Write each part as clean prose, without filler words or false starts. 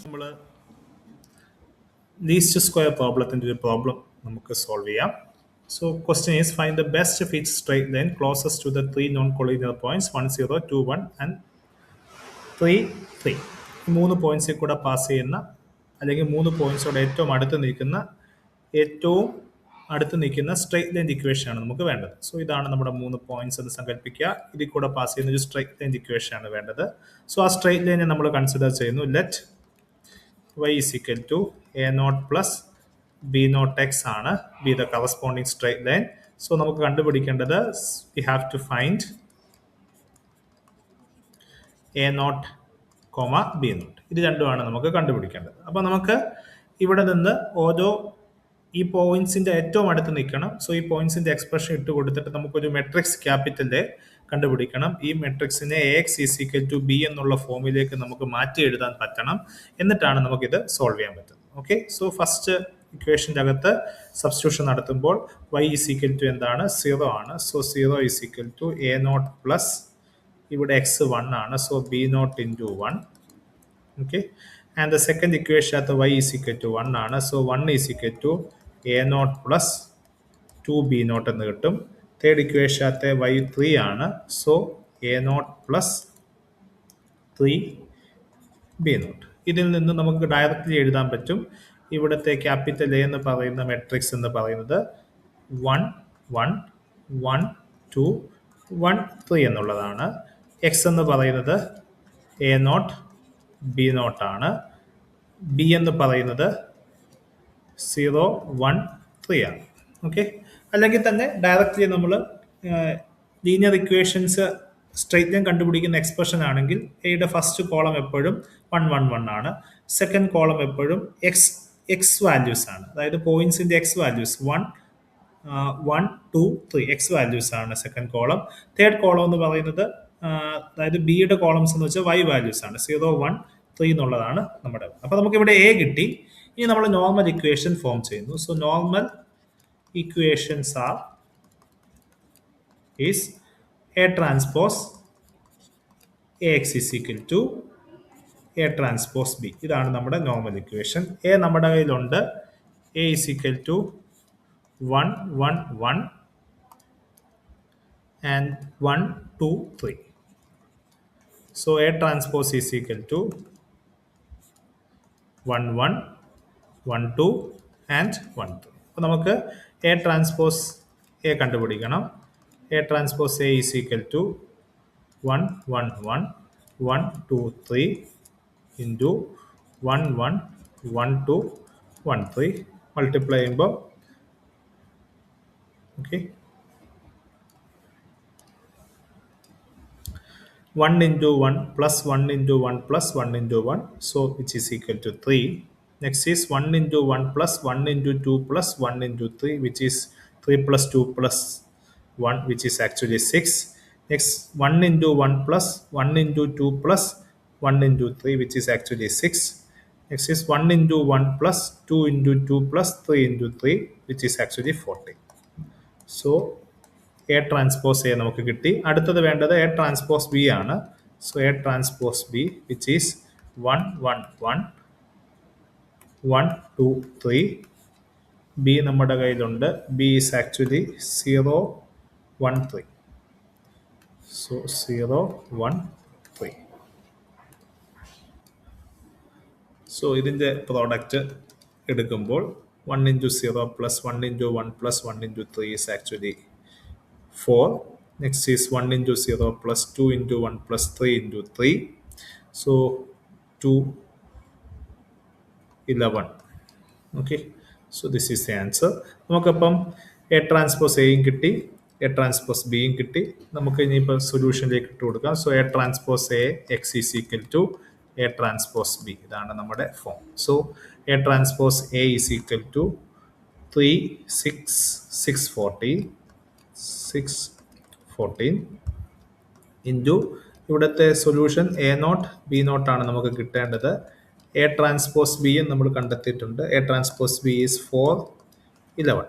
നമ്മൾ least square പ്രോബ്ലത്തിൻ്റെ ഒരു problem നമുക്ക് സോൾവ് ചെയ്യാം. So question is find the best of each straight line closest to the 3 non collinear points 1 0 2 1 and 3 3. ഈ 3 പോയിന്റ്സിൽ കൂടെ pass ചെയ്യുന്ന അല്ലെങ്കിൽ 3 പോയിന്റ്സോടെ ഏറ്റവും അടുത്ത് നിൽക്കുന്ന സ്ട്രൈറ്റ് ലൈൻ ഇക്വേഷൻ ആണ് നമുക്ക് വേണ്ടത്. സോ ഇതാണ് നമ്മുടെ 3 പോയിന്റ്സ് എന്ന് സങ്കല്പിക്കുക. ഇതിൽ കൂടെ പാസ് ചെയ്യുന്ന ഒരു സ്ട്രൈറ്റ് ലൈൻ ഇക്വേഷൻ ആണ് വേണ്ടത്. സോ ആ സ്ട്രൈറ്റ് ലൈനെ നമ്മൾ കൺസിഡർ ചെയ്യുന്നു. Let y is equal to a0 plus b0 x ആണ് be the corresponding straight line. So നമുക്ക് കണ്ടുപിടിക്കേണ്ടത് we have to find a0, b0. ഇത് രണ്ടുമാണ് നമുക്ക് കണ്ടുപിടിക്കേണ്ടത്. അപ്പോൾ നമുക്ക് ഇവിടെ നിന്ന് ഓരോ ഈ പോയിന്റ്സിന്റെ ഏറ്റവും അടുത്ത് നിൽക്കണം. സോ ഈ പോയിന്റ്സിന്റെ എക്സ്പ്രഷൻ ഇട്ട് കൊടുത്തിട്ട് നമുക്കൊരു മെട്രിക്സ് ക്യാപിറ്റലിന്റെ കണ്ടുപിടിക്കണം. ഈ മെട്രിക്സിനെ ax is equal to b എന്നുള്ള ഫോമിലേക്ക് നമുക്ക് മാറ്റി എഴുതാൻ പറ്റണം. എന്നിട്ടാണ് നമുക്കിത് സോൾവ് ചെയ്യാൻ പറ്റുന്നത്. ഓക്കെ, സോ ഫസ്റ്റ് ഇക്വേഷൻ്റെ അകത്ത് സബ്സ്റ്റിറ്റ്യൂഷൻ നടത്തുമ്പോൾ y is equal to എന്താണ്? 0 ആണ്. So 0 is equal to a0 plus ഇവിടെ x 1 ആണ്. So b0 into 1. Okay, and the second equation അകത്ത് y is equal to 1 ആണ്. So 1 is equal to a0 plus 2b0 എന്ന് കിട്ടും. Third ഇക്വേഷനകത്തെ y 3 ആണ്. So a0 plus 3b0. ഇതിൽ നിന്ന് നമുക്ക് ഡയറക്റ്റ്ലി എഴുതാൻ പറ്റും. ഇവിടുത്തെ ക്യാപിറ്റൽ എ എന്ന് പറയുന്ന മെട്രിക്സ് എന്ന് പറയുന്നത് 1 1 1 2 1 3 എന്നുള്ളതാണ്. എക്സ് എന്ന് പറയുന്നത് a0 b0 ആണ്. ബി എന്ന് പറയുന്നത് 0 1 3 ആണ്. ഓക്കെ, അല്ലെങ്കിൽ തന്നെ ഡയറക്റ്റ്ലി നമ്മൾ ലീനിയർ ഇക്വേഷൻസ് സ്ട്രൈറ്റ് ലൈൻ കണ്ടുപിടിക്കുന്ന എക്സ്പ്രഷൻ ആണെങ്കിൽ എയുടെ ഫസ്റ്റ് കോളം എപ്പോഴും 1 1 1 ആണ്. സെക്കൻഡ് കോളം എപ്പോഴും എക്സ് വാല്യൂസ് ആണ്. അതായത് പോയിന്റ്സിന്റെ എക്സ് വാല്യൂസ് 1 1 2 3 എക്സ് വാല്യൂസ് ആണ് സെക്കൻഡ് കോളം. തേർഡ് കോളം എന്ന് പറയുന്നത് അതായത് ബിയുടെ കോളംസ് എന്ന് വെച്ചാൽ വൈ വാല്യൂസ് ആണ്. 0 1 3 എന്നുള്ളതാണ് നമ്മുടെ. അപ്പോൾ നമുക്കിവിടെ എ കിട്ടി. ഇനി നമ്മൾ നോർമൽ ഇക്വേഷൻ ഫോം ചെയ്യുന്നു. So normal equations is A transpose AX is equal to A transpose B. ഇതാണ് നമ്മുടെ നോർമൽ ഇക്വേഷൻ. എ നമ്മുടെ കയ്യിലുണ്ട്. A is equal to 1 1 1 and 1 2 3. So A transpose is equal to 1 1 1 2 and 1 2. അപ്പോൾ നമുക്ക് A transpose A കണ്ടുപിടിക്കണം. A transpose A is equal to 1 1 1 1 2 3 into 1 1 1 2 1 3 multiply ചെയ്യുമ്പോൾ okay 1 into 1 plus 1 into 1 plus 1 into 1, so which is equal to 3. Next is 1 into 1 plus 1 into 2 plus 1 into 3, which is 3 plus 2 plus 1, which is actually 6. Next 1 into 1 plus 1 into 2 plus 1 into 3, which is actually 6. Next is 1 into 1 plus 2 into 2 plus 3 into 3, which is actually 40. So A transpose A നമുക്ക് കിട്ടി. അടുത്തത് വേണ്ടത് A transpose B ആണ്. So A transpose B which is 1 1 1 1 2 3. B നമ്മുടെ കയ്യിലുണ്ട്. B is actually 0 1 3. So 0 1 3. So ഇതിൻ്റെ product എടുക്കുമ്പോൾ 1 into 0 plus 1 into 1 plus 1 into 3 is actually 4. Next is 1 into 0 plus 2 into 1 plus 3 into 3. So 2 11. Okay, so this is the answer. നമുക്കപ്പം A transpose എയും കിട്ടി, A transpose ബിയും കിട്ടി. നമുക്ക് ഇനിയിപ്പോൾ സൊല്യൂഷനിലേക്ക് ഇട്ട് കൊടുക്കാം. So A transpose A X is equal to A transpose B. ഇതാണ് നമ്മുടെ form. So A transpose A is equal to 3 6 6 14 6 14 into ഇവിടുത്തെ സൊല്യൂഷൻ a0 b0 ആണ് നമുക്ക് കിട്ടേണ്ടത്. എ ട്രാൻസ്പോസ് ബി നമ്മൾ കണ്ടെത്തിയിട്ടുണ്ട്. A transpose B is 4 11.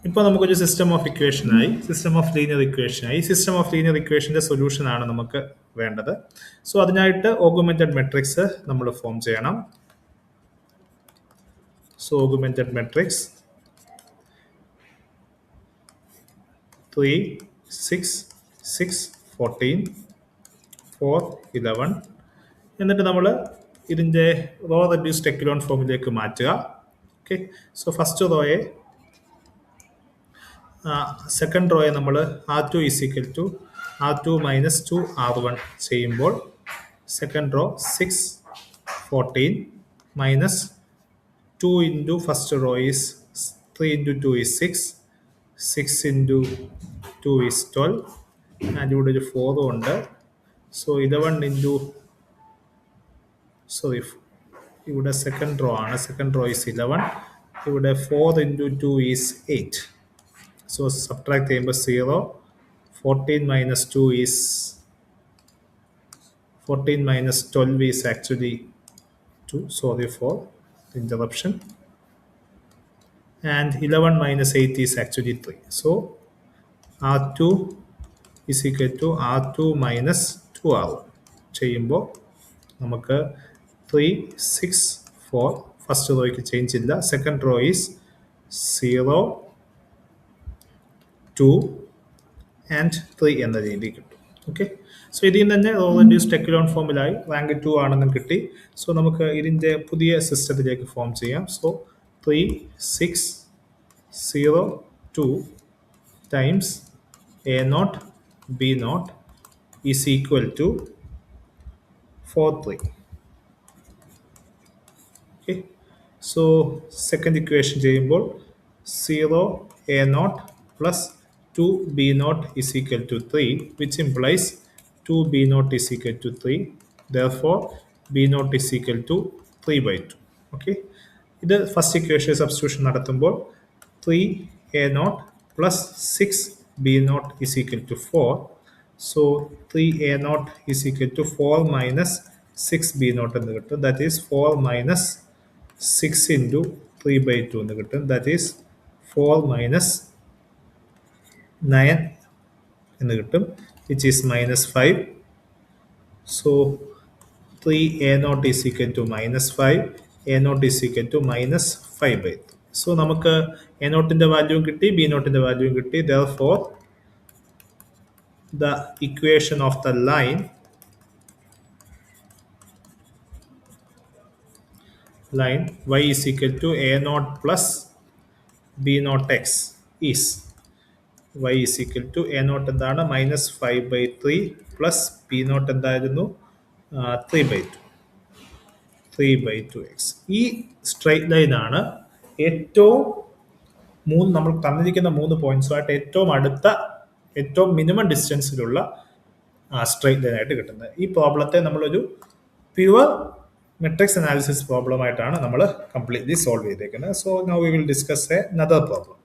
ഇപ്പോൾ നമുക്കൊരു സിസ്റ്റം ഓഫ് ഇക്വേഷനായി, സിസ്റ്റം ഓഫ് ലീനിയർ ഇക്വേഷനായി. സിസ്റ്റം ഓഫ് ലീനിയർ ഇക്വേഷൻ്റെ സൊല്യൂഷൻ ആണ് നമുക്ക് വേണ്ടത്. സോ അതിനായിട്ട് ഓഗ്മെന്റഡ് മെട്രിക്സ് നമ്മൾ ഫോം ചെയ്യണം. So augmented matrix 3, 6, 6, 14, 4, 11. എന്നിട്ട് നമ്മൾ ഇതിൻ്റെ റോ റെഡ്യൂസ്ഡ് എക്കലോൺ ഫോമിലേക്ക് മാറ്റുക. ഓക്കെ, സോ ഫസ്റ്റ് റോയെ സെക്കൻഡ് റോയെ നമ്മൾ R2 is equal to R2 minus 2 R1 ചെയ്യുമ്പോൾ second row 6, 14 minus 2 into first row is 3 into 2 is 6, 6 into 2 is 12 and ഇവിടെ ഒരു 4 ഉണ്ട്. സോ 11 ഇൻറ്റു ഇവിടെ സെക്കൻഡ് റോ ആണ്, സെക്കൻഡ് റോ ഈസ് 11, ഇവിടെ 4 ഇൻറ്റു 2 ഈസ് 8. So subtract ചെയ്യുമ്പോൾ 0, 14 minus 2 is 14 minus 12 is actually 2. Sorry for the interruption. And 11 minus 8 is actually 3. So R2 is equal to R2 minus 2R1. ചെയ്യുമ്പോൾ നമുക്ക് 3, 6, 4 first റോയ്ക്ക് change ഇല്ല. Second row is 0, 2 and 3 എന്ന രീതി കിട്ടും. Okay, so ഇതിൽ നിന്ന് തന്നെ റോ റെഡ്യൂസ്ഡ് എക്കലോൺ ഫോമിലായി റാങ്ക് 2 ആണെന്നും കിട്ടി. സോ നമുക്ക് ഇതിൻ്റെ പുതിയ സിസ്റ്റത്തിലേക്ക് ഫോം ചെയ്യാം. So 3, 6, 0, 2 times A0 B0 is equal to 4, 3. Okay, so second equation ചെയ്യുമ്പോൾ 0 A0 plus 2 B0 is equal to 3, which implies 2 B0 is equal to 3. Therefore, B0 is equal to 3 by 2. Okay. ഇത് first equation substitution നടത്തുമ്പോൾ 3 A0 plus 6 B0 is equal to 4. So 3 A0 is equal to 4 minus 6 B0 എന്ന് കിട്ടും. That is 4 minus 6 into 3 by 2 എന്ന് കിട്ടും. That is 4 minus 9 എന്ന് കിട്ടും, which is minus 5. So 3 A0 is equal to minus 5, A0 is equal to minus 5 by 3. So നമുക്ക് A0ന്റെ വാല്യൂവും കിട്ടി, B0ന്റെ വാല്യൂവും കിട്ടി. Therefore, the equation of the line y is equal to A0 plus B0x is y is equal to A0 എന്താണ് minus 5 by 3 plus B0 എന്തായിരുന്നു 3 by 2, 3 by 2x. ഈ straight ലൈനാണ് ഏറ്റവും നമ്മൾ തന്നിരിക്കുന്ന 3 പോയിന്റ്സുമായിട്ട് ഏറ്റവും അടുത്ത, ഏറ്റവും മിനിമം ഡിസ്റ്റൻസിലുള്ള സ്ട്രൈറ്റ് ലൈനായിട്ട് കിട്ടുന്നത്. ഈ പ്രോബ്ലത്തെ നമ്മളൊരു പ്യുവർ മെട്രിക്സ് അനാലിസിസ് പ്രോബ്ലം ആയിട്ടാണ് നമ്മൾ കംപ്ലീറ്റ്ലി സോൾവ് ചെയ്തേക്കുന്നത്. So now we will discuss another problem.